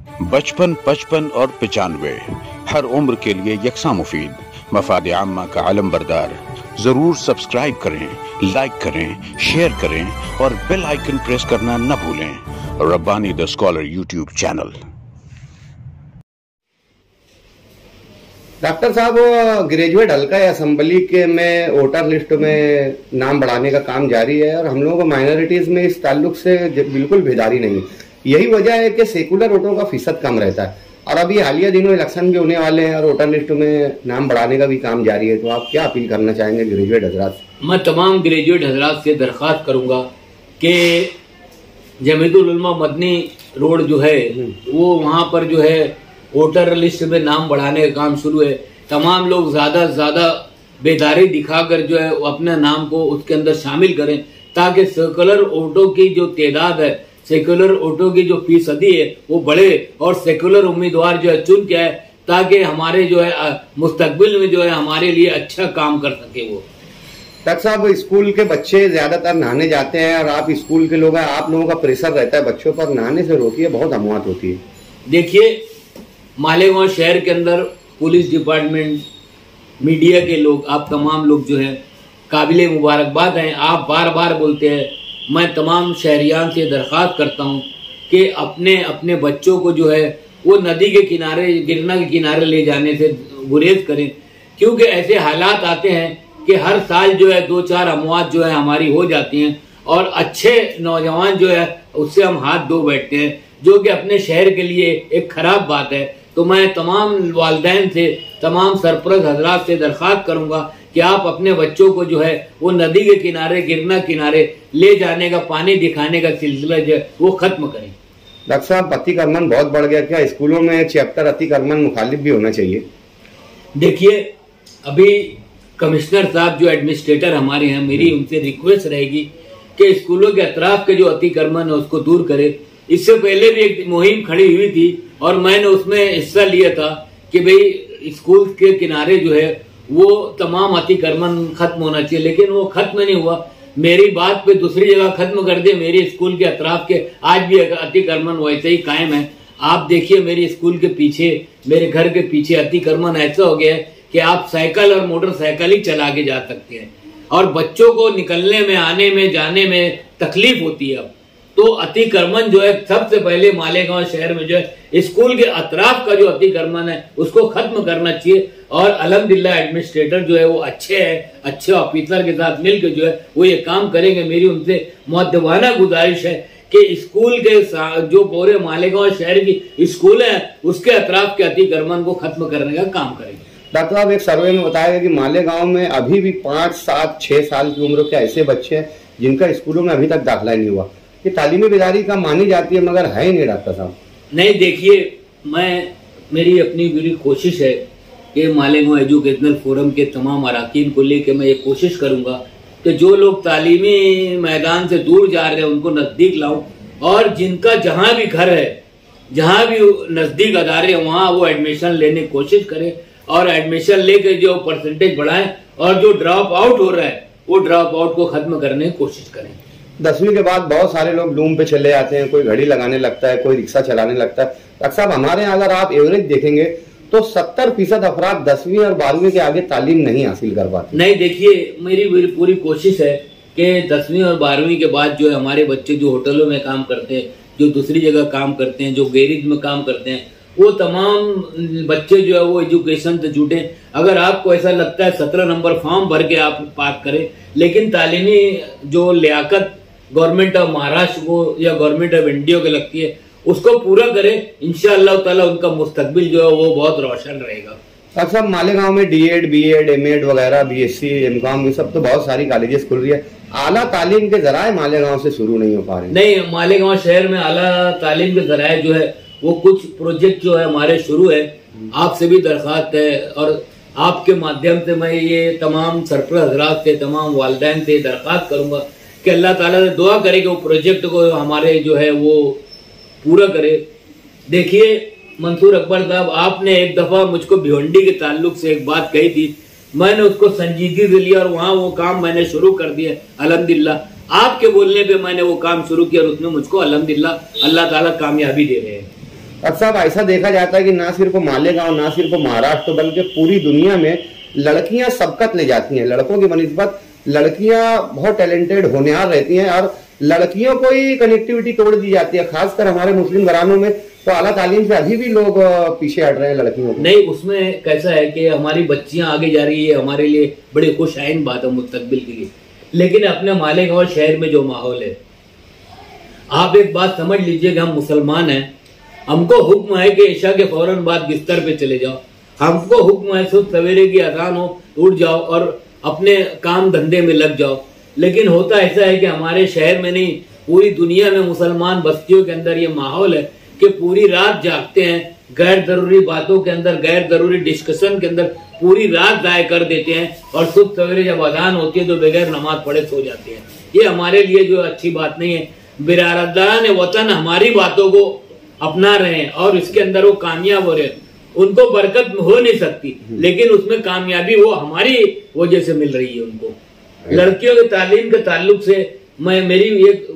55, 55 और 95 हर उम्र के लिए यकसा मुफीद, मफाद आम्मा का आलम बरदार। जरूर सब्सक्राइब करें, लाइक करें, शेयर करें और बेल आइकन प्रेस करना न भूलें। Rabbani the scholar YouTube channel. Doctor साहब, ग्रेजुएट हल्का असेंबली के में वोटर लिस्ट में नाम बढ़ाने का काम जारी है और हम लोगों को माइनॉरिटीज में इस ताल्लुक से बिल्कुल बेदारी नहीं है। यही वजह है कि सेकुलर वोटों का फीसद कम रहता है और अभी हालिया दिनों इलेक्शन भी होने वाले हैं और वोटर लिस्ट में नाम बढ़ाने का भी काम जारी है। तो आप क्या अपील करना चाहेंगे ग्रेजुएट हजरात? मैं तमाम ग्रेजुएट हजरात से दरख्वास्त करूंगा कि जमीयतुल उलमा मदनी रोड जो है वो वहाँ पर जो है वोटर लिस्ट में नाम बढ़ाने का काम शुरू है। तमाम लोग ज्यादा से ज्यादा बेदारी दिखाकर जो है अपने नाम को उसके अंदर शामिल करें ताकि सेकुलर वोटों की जो तादाद है, सेकुलर वोटों की जो फीसदी है वो बढ़े और सेकुलर उम्मीदवार जो है चुन के आए ताकि हमारे जो है मुस्तकबिल में जो है हमारे लिए अच्छा काम कर सके। वो डॉक्टर साहब, स्कूल के बच्चे ज्यादातर नहाने जाते हैं और आप स्कूल के लोग हैं, आप लोगों का प्रेशर रहता है बच्चों पर, नहाने से रोकती है, बहुत अमवात होती है। देखिए, मालेगांव शहर के अंदर पुलिस डिपार्टमेंट, मीडिया के लोग, आप तमाम लोग जो है काबिले मुबारकबाद हैं। आप बार बार बोलते हैं। मैं तमाम शहरियान से दरख्वास्त करता हूं कि अपने अपने बच्चों को जो है वो नदी के किनारे, गिरना के किनारे ले जाने से गुरेज करें, क्योंकि ऐसे हालात आते हैं कि हर साल जो है 2-4 अमवात जो है हमारी हो जाती हैं और अच्छे नौजवान जो है उससे हम हाथ धो बैठते हैं, जो कि अपने शहर के लिए एक खराब बात है। तो मैं तमाम वालिदैन से, तमाम सरपरस्त हजरात से दरख्वास्त करूंगा कि आप अपने बच्चों को जो है वो नदी के किनारे, गिरना किनारे ले जाने का, पानी दिखाने का सिलसिला जो है वो खत्म करें। डॉक्टर साहब, अतिक्रमण बहुत बढ़ गया, क्या स्कूलों में चैप्टर अतिक्रमण मुखालिफ भी होना चाहिए? देखिए, अभी कमिश्नर साहब जो एडमिनिस्ट्रेटर हमारे हैं, मेरी उनसे रिक्वेस्ट रहेगी कि स्कूलों के अतराफ के जो अतिक्रमण है उसको दूर करे। इससे पहले भी एक मुहिम खड़ी हुई थी और मैंने उसमें हिस्सा लिया था कि भाई स्कूल के किनारे जो है वो तमाम अतिक्रमण खत्म होना चाहिए, लेकिन वो खत्म नहीं हुआ। मेरी बात पे दूसरी जगह खत्म कर दिए। मेरे स्कूल के अतराफ के आज भी अतिक्रमण वैसे ही कायम है। आप देखिए, मेरे स्कूल के पीछे, मेरे घर के पीछे अतिक्रमण ऐसा हो गया है कि आप साइकिल और मोटरसाइकिल ही चला के जा सकते हैं और बच्चों को निकलने में, आने में, जाने में तकलीफ होती है। अब तो अतिक्रमण जो है सबसे पहले मालेगांव शहर में जो है स्कूल के अतराफ का जो अतिक्रमण है उसको खत्म करना चाहिए और अल्हम्दुलिल्लाह एडमिनिस्ट्रेटर जो है वो अच्छे हैं, अच्छे ऑफिसर के साथ मिलकर जो है वो ये काम करेंगे। मेरी उनसे मुअद्दबाना गुजारिश है कि स्कूल के जो पूरे मालेगांव शहर की स्कूल है उसके अतराफ के अतिक्रमण को खत्म करने का काम करेंगे। डॉक्टर साहब, एक सर्वे में बताया गया कि मालेगांव में अभी भी 5, 7, 6 साल की उम्र के ऐसे बच्चे हैं जिनका स्कूलों में अभी तक दाखिला नहीं हुआ। ये तालीमी बेदारी का मानी जाती है मगर है ही नहीं डॉक्टर साहब। नहीं, देखिए, मेरी अपनी पूरी कोशिश है कि मालेगांव एजुकेशनल फोरम के तमाम अराकीन को लेकर मैं ये कोशिश करूंगा कि जो लोग तालीमी मैदान से दूर जा रहे हैं उनको नजदीक लाऊं और जिनका जहां भी घर है, जहां भी नजदीक अदारे हैं वहां वो एडमिशन लेने की कोशिश करें और एडमिशन लेकर जो परसेंटेज बढ़ाएं और जो ड्रॉप आउट हो रहा है वो ड्रॉप आउट को खत्म करने की कोशिश करें। 10वीं के बाद बहुत सारे लोग लूम पे चले जाते हैं, कोई घड़ी लगाने लगता है, कोई रिक्शा चलाने लगता है। डॉक्टर साहब, हमारे यहाँ अगर आप एवरेज देखेंगे तो 70% अफराद 10वीं और 12वीं के आगे तालीम नहीं हासिल कर पाते। नहीं, देखिए, मेरी पूरी कोशिश है कि 10वीं और 12वीं के बाद जो है हमारे बच्चे जो होटलों में काम करते हैं, जो दूसरी जगह काम करते हैं, जो गैरेज में काम करते हैं, वो तमाम बच्चे जो है वो एजुकेशन से जुटे। अगर आपको ऐसा लगता है 17 नंबर फॉर्म भर के आप पास करें, लेकिन तालीमी जो लियाकत गवर्नमेंट ऑफ महाराष्ट्र को या गवर्नमेंट ऑफ इंडिया को लगती है उसको पूरा करें, इंशाअल्लाह ताला उनका मुस्तकबिल जो है वो बहुत रोशन रहेगा। डॉक्टर साहब, मालेगांव में डीएड, बीएड, एमएड वगैरह, बीएससी, एमकॉम, ये सब तो बहुत सारी कॉलेजेस खुल रही है। आला तालीम के जराए मालेगांव से शुरू नहीं हो पा रहे। नहीं, मालेगांव शहर में आला तालीम के जराए जो है वो कुछ प्रोजेक्ट जो है हमारे शुरू है। आपसे भी दरख्वास्त है और आपके माध्यम से मैं ये तमाम सरपरस्त हजरात से, तमाम वालिदैन से दरख्वास्त करूंगा कि अल्लाह ताला से दुआ करे कि वो प्रोजेक्ट को हमारे जो है वो पूरा करे। देखिए मंसूर अकबर साहब, आपने एक दफा मुझको भिवंडी के ताल्लुक से एक बात कही थी, मैंने उसको संजीदगी से लिया और वहां वो काम मैंने शुरू कर दिया अल्हम्दुलिल्लाह। आपके बोलने पे मैंने वो काम शुरू किया और उसमें मुझको अल्हम्दुलिल्लाह अल्लाह ताला कामयाबी दे रहे हैं। अब साहब ऐसा देखा जाता है कि ना सिर्फ मालेगांव, ना सिर्फ महाराष्ट्र, बल्कि पूरी दुनिया में लड़कियां सबकत ले जाती हैं। लड़कों की बनिस्बत लड़कियां बहुत टैलेंटेड होनहार रहती हैं और लड़कियों को ही कनेक्टिविटी तोड़ दी जाती है। खासकर हमारे मुस्लिम घरानों में तो आला तालीम से अभी भी लोग पीछे हट रहे हैं लड़कियों को। नहीं, उसमें कैसा है कि हमारी बच्चियां आगे जा रही है, हमारे लिए बड़ी खुशआइन बात है मुस्तकबिल के लिए। लेकिन अपने मालेगांव शहर में जो माहौल है, आप एक बात समझ लीजिए कि हम मुसलमान हैं, हमको हुक्म है कि ईशा के फौरन बाद बिस्तर पे चले जाओ। हमको हुक्म है सुबह सवेरे की अजान हो उठ जाओ और अपने काम धंधे में लग जाओ। लेकिन होता ऐसा है कि हमारे शहर में नहीं, पूरी दुनिया में मुसलमान बस्तियों के अंदर ये माहौल है कि पूरी रात जागते हैं, गैर जरूरी बातों के अंदर, गैर जरूरी डिस्कशन के अंदर पूरी रात जाया कर देते हैं और सुबह सवेरे जब अजान होती है तो बगैर नमाज पढ़े सो जाते हैं। ये हमारे लिए जो अच्छी बात नहीं है। बिरादरान वतन हमारी बातों को अपना रहे हैं और इसके अंदर वो कामयाब हो रहे हैं। उनको बरकत हो नहीं सकती, लेकिन उसमें कामयाबी वो हमारी वजह से मिल रही है उनको। लड़कियों के तालीम के ताल्लुक से मेरी एक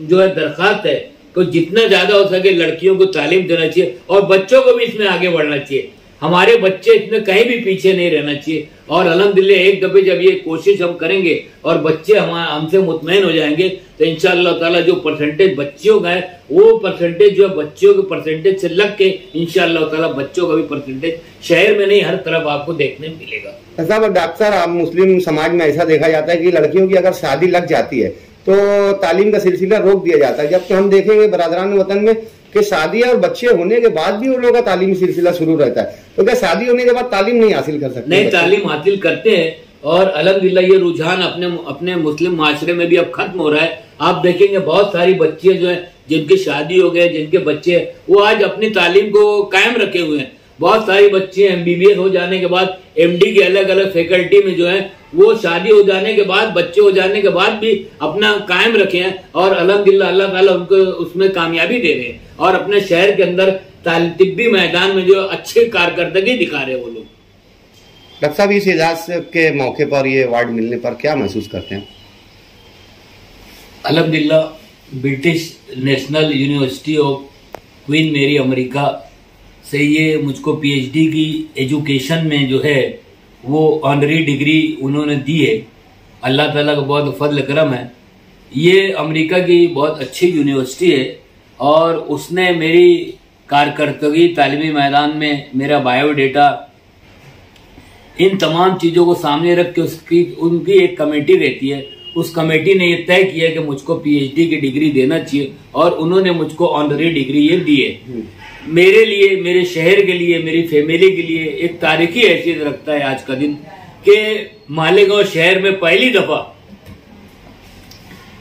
जो है दरखास्त है कि जितना ज्यादा हो सके लड़कियों को तालीम देना चाहिए और बच्चों को भी इसमें आगे बढ़ना चाहिए। हमारे बच्चे इसमें कहीं भी पीछे नहीं रहना चाहिए। और अल्हम्दुलिल्लाह एक दफे जब ये कोशिश हम करेंगे और बच्चे हमसे मुतमईन हो जाएंगे तो इंशाअल्लाह ताला जो परसेंटेज बच्चियों का है वो परसेंटेज जो बच्चियों के परसेंटेज से लग के इंशाअल्लाह ताला बच्चों का भी परसेंटेज शहर में नहीं हर तरफ आपको देखने मिलेगा। साहब डॉक्टर साहब, मुस्लिम समाज में ऐसा देखा जाता है कि लड़कियों की अगर शादी लग जाती है तो तालीम का सिलसिला रोक दिया जाता है, जबकि हम देखेंगे बरादरान वतन में कि शादी और बच्चे होने के बाद भी उन लोगों का तालीमी सिलसिला शुरू रहता है। तो क्या शादी होने के बाद तालीम नहीं हासिल कर सकते? नहीं, तालीम हासिल करते हैं और अल्हम्दुलिल्लाह ये रुझान अपने मुस्लिम माशरे में भी अब खत्म हो रहा है। आप देखेंगे बहुत सारी बच्चियां जो है जिनकी शादी हो गए, जिनके बच्चे वो आज अपनी तालीम को कायम रखे हुए हैं। बहुत सारी बच्चे MBBS हो जाने के बाद MD की अलग अलग फैकल्टी में जो है वो शादी हो जाने के बाद, बच्चे हो जाने के बाद भी अपना कायम रखे हैं और अल्हम्दुलिल्लाह अल्लाह ताला उनको उसमें कामयाबी दे रहे हैं और अपने शहर के अंदर तिब्बी मैदान में जो अच्छी कारकर्दगी दिखा रहे हैं वो लोग। डॉक्टर साहब, इस एजाज के मौके पर ये अवार्ड मिलने पर क्या महसूस करते हैं? अल्हम्दुलिल्लाह British national university of queen मेरी अमेरिका से ये मुझको PhD की एजुकेशन में जो है वो ऑनरी डिग्री उन्होंने दी है। अल्लाह ताला का बहुत फजल करम है। ये अमेरिका की बहुत अच्छी यूनिवर्सिटी है और उसने मेरी कारकर्दगी तालीमी मैदान में, मेरा बायोडेटा, इन तमाम चीज़ों को सामने रख के उनकी एक कमेटी रहती है। उस कमेटी ने ये तय किया कि मुझको PhD की डिग्री देना चाहिए और उन्होंने मुझको ऑनरी डिग्री ये दी है। मेरे लिए, मेरे शहर के लिए, मेरी फैमिली के लिए एक तारीखी हैसियत रखता है आज का दिन कि मालेगांव शहर में पहली दफा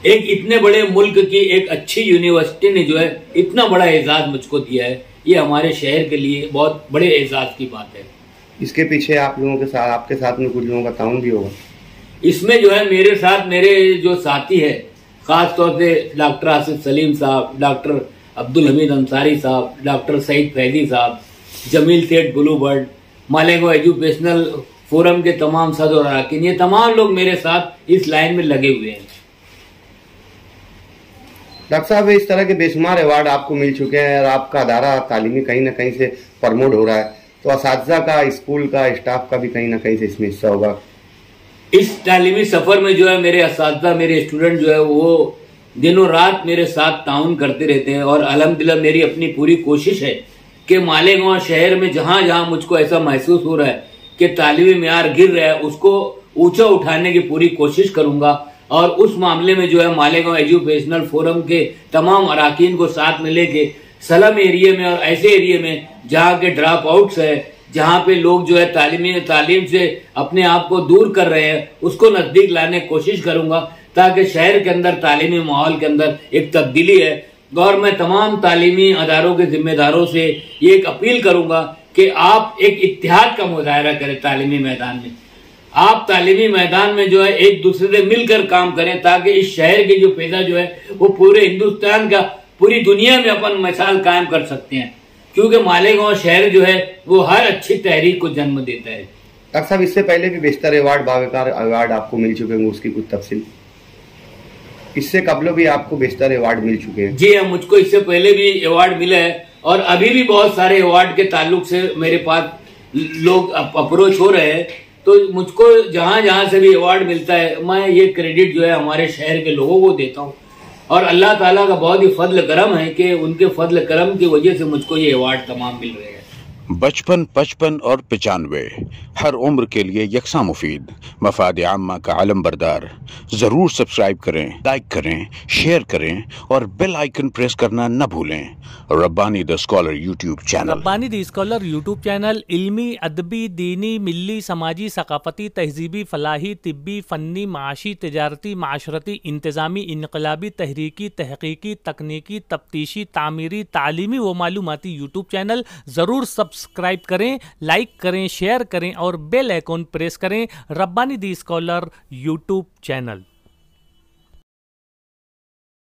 एक इतने बड़े मुल्क की एक अच्छी यूनिवर्सिटी ने जो है इतना बड़ा एजाज मुझको दिया है। ये हमारे शहर के लिए बहुत बड़े एजाज की बात है। इसके पीछे आप लोगों के साथ, आपके साथ में कुछ लोगों का ताउन भी होगा? इसमें जो है मेरे साथ मेरे जो साथी है, खास तौर से डॉक्टर आसिफ सलीम साहब, डॉक्टर अब्दुल हमीद अंसारी साहब, डॉक्टर सईद फैदी साहब, जमील सेठ ब्लूबर्ड, मालेगांव एजुकेशनल फोरम के तमाम सदर और अरकान, ये तमाम लोग मेरे साथ इस लाइन में लगे हुए हैं। डॉक्टर साहब, इस तरह के बेशुमार अवार्ड आपको मिल चुके हैं और आपका अदारा तालीमी कहीं ना कहीं से प्रमोट हो रहा है, तो असातिज़ा का, स्कूल का, स्टाफ का भी कहीं ना कहीं से इसमें हिस्सा होगा। इस तालीमी सफर में जो है मेरे असातिज़ा, मेरे स्टूडेंट जो है वो दिनों रात मेरे साथ ताउन करते रहते हैं और अल्हम्दुलिल्लाह मेरी अपनी पूरी कोशिश है कि मालेगांव शहर में जहां जहां मुझको ऐसा महसूस हो रहा है कि तालीमी मेयार गिर रहा है उसको ऊंचा उठाने की पूरी कोशिश करूंगा। और उस मामले में जो है मालेगांव एजुकेशनल फोरम के तमाम अरकान को साथ में लेके सलम एरिया में और ऐसे एरिया में जहाँ के ड्रॉप आउट्स है, जहाँ पे लोग जो है तालीम से अपने आप को दूर कर रहे हैं, उसको नजदीक लाने की कोशिश करूंगा ताकि शहर के अंदर तालीमी माहौल के अंदर एक तब्दीली है। और मैं तमाम तालीमी अदारों के जिम्मेदारों से ये एक अपील करूंगा कि आप एक इत्तेहाद का मुजाहरा करें तालीमी मैदान में। आप तालीमी मैदान में जो है एक दूसरे से मिलकर काम करें ताकि इस शहर की जो पैदा जो है वो पूरे हिंदुस्तान का, पूरी दुनिया में अपन मिसाल कायम कर सकते हैं, क्योंकि मालेगांव शहर जो है वो हर अच्छी तहरीक को जन्म देता है। डॉक्टर साहब, इससे पहले भी बेशतर अवार्ड, बावकार अवार्ड आपको मिल चुके हैं, उसकी कुछ तफसील? इससे कबल भी आपको बेशतर अवार्ड मिल चुके हैं? जी हाँ, मुझको इससे पहले भी अवार्ड मिला है और अभी भी बहुत सारे अवार्ड के ताल्लुक से मेरे पास लोग अप्रोच हो रहे हैं। तो मुझको जहां जहां से भी अवार्ड मिलता है मैं ये क्रेडिट जो है हमारे शहर के लोगों को देता हूँ, और अल्लाह ताला का बहुत ही फजल करम है कि उनके फजल करम की वजह से मुझको ये अवार्ड तमाम मिल रहे हैं। 55, 55 और 95 हर उम्र के लिए यकसा मुफीद, मफाद आम्मा का आलम बरदार। जरूर सब्सक्राइब करें, लाइक करें, शेयर करें और बेल आइकन प्रेस करना न भूलें। Rabbani the scholar YouTube channel. Rabbani the scholar YouTube channel इल्मी, अदबी, दीनी, मिल्ली, समाजी, सकाफती, तहजीबी, फलाही, तिब्बी, फ़न्नी, माशी, तिजारती, माशरती, इंतज़ामी, इनकलाबी, तहरीकी, तहकीकी, तकनीकी, तफ्तीशी, तामीरी, तालीमी व मालूमाती यूट्यूब चैनल। ज़रूर सब्सक्राइब करें, लाइक करें, शेयर करें और बेल आइकन प्रेस करें। Rabbani the scholar YouTube channel.